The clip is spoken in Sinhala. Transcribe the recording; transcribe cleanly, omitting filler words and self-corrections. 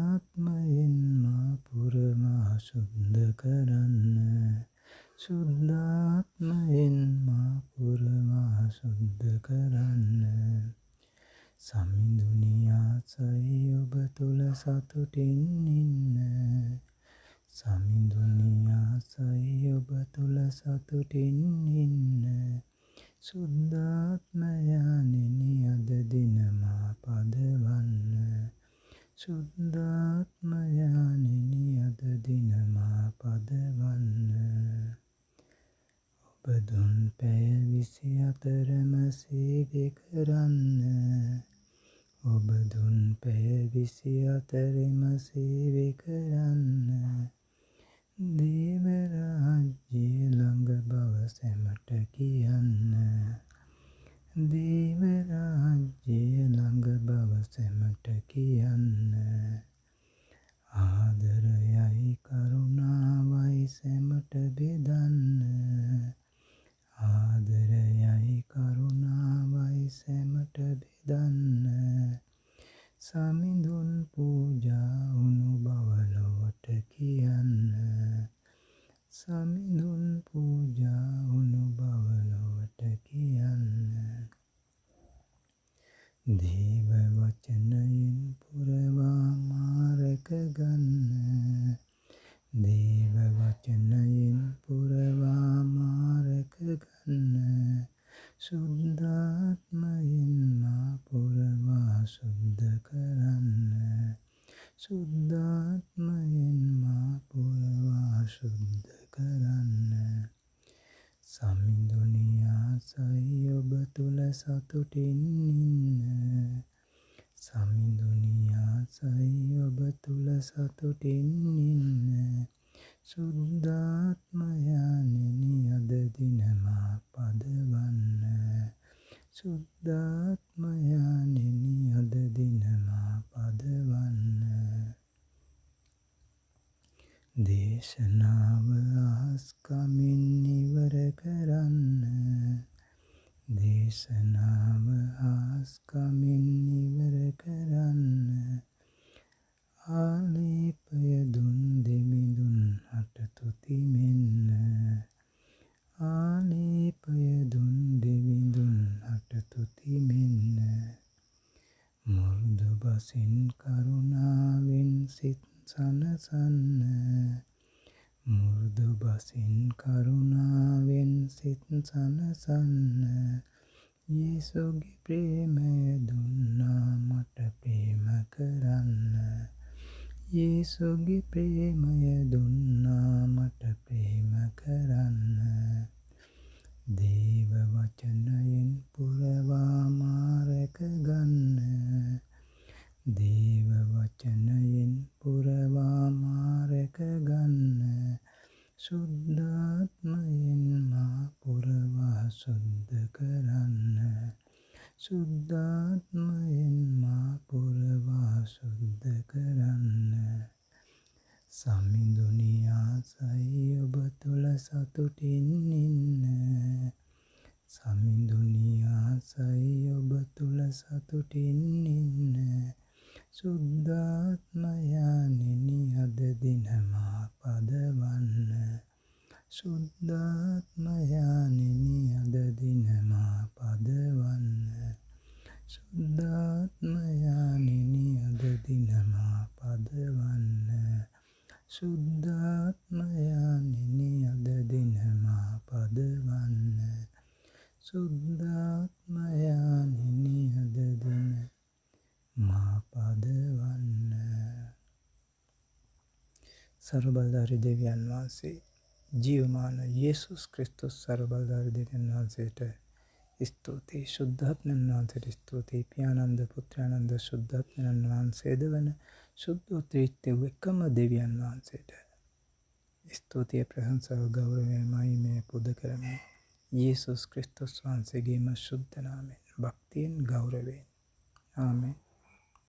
සුද්ධාත්මයෙන් මා පුරවා සුද්ධ කරන්න. සුද්ධාත්මයෙන් මා පුරවා සුද්ධ කරන්න. සමිඳුනි ආසයි ඔබ තුල සතුටින් ඉන්න. සමිඳුනි ආසයි ඔබ තුල සතුටින් ඉන්න. සුද්ධාත්මයාණෙනි අද දින මා පදවන්න. සුද්ධාත්මයාණෙනි අද දින මා පදවන්න. ඔබ දුන් පැය 24ම සේවය කරන්න. ඔබ දුන් පැය 24ම සේවය කරන්න. දේව රාජ්‍ය ළඟ බව සැමට කියන්න. දේව රාජ්‍ය ළඟ බව සැමට කියන්න. ආදරයයි කරුණාවයි සැමට බෙදන්න. ආදරයයි කරුණාවයි සැමට බෙදන්න. සමිඳුන් පූජා වුණු බව ලොවට කියන්න. සමිඳුන් පූජා වුණු බව ලොවට කියන්න. දේව වචනයෙන් පුරවා මාරක ගන්න. දේව වචනයෙන් පුරවා මාරක ගන්න. සුද්ධාත්මයෙන් මා පුරවා සුද්ධ කරන්න. සුද්ධාත්මයෙන් මා පුරවා සුද්ධ කරන්න. සමිඳුනි ආසයි ඔබ තුල සතුටින් ඉන්න. සමිඳුනි ආසයි ඔබ තුල සතුටින් ඉන්න. සුද්ධාත්මයාණෙනි අද දින මා පදවන්න. සුද්ධාත්මයාණෙනි අද දින මා පදවන්න. දේශනාව අහස් කමින් ඉවර කරන්න. දේශනාව අහස් කමින් ඉවර කරන්න. ආලේපය දුන් දෙමිඳුන් හට තුති මෙන්න. ආලේපය දුන් දෙවිඳුන් හට තුති මෙන්න. මුරුදු බසින් කරුණාවෙන් සිත් සනසන්න. මුරුදු බසින් කරුණාවෙන් සිත් සනසන්න. යේසුගේ ප්‍රේමය දුන්නා මට ප්‍රේම කරන්න. යේසුගේ ප්‍රේමය දුන්නා මට ප්‍රේම කරන්න. දේව වචනයෙන් පුරවා මාරක ගන්න. දේව වචනයෙන් පුරවා මාරක ගන්න. සුද්ධාත්මයෙන් මා පුරවා සුද්ධ කරන්න. සුද්ධාත්මයෙන් මා පුරවා සුද්ධ කරන්න. සමිඳුනි ආසයි ඔබ තුල සතුටින් ඉන්න. සමිඳුනි ආසයි ඔබ තුල සතුටින් ඉන්න. සුද්ධාත්මයාණෙනි අද දින මා පදවන්න. සුද්ධාත්මයාණෙනි අද දින මා පදවන්න. සුද්ධාත්මයාණෙනි අද දින මා පදවන්න. සුද්ධාත්මයාණෙනි අද දින මා පදවන්න. සුද්ධාත්මයාණෙනි අද දින මා පදවන්න. සර්වබලධාරී දෙවියන් වහන්සේ ජීවමාන යේසුස් ක්‍රිස්තුස් සර්වබලධාරී දෙවියන් වහන්සේට ස්තුතියි. ශුද්ධාත්මයන් වහන්සේට ස්තුතියි. පියානන්ද පුත්‍රානන්ද ශුද්ධාත්මයන් වහන්සේද වන ශුද්ධෝත්‍රිත්‍ය එකම දෙවියන් වහන්සේට ස්තුතිය ප්‍රශංසාව ගෞරවය මහිමය පුද කරමි. යේසුස් ක්‍රිස්තුස් වහන්සේගේම ශුද්ධ නාමයෙන් භක්තියෙන් ගෞරවයෙන්. ආමේන්.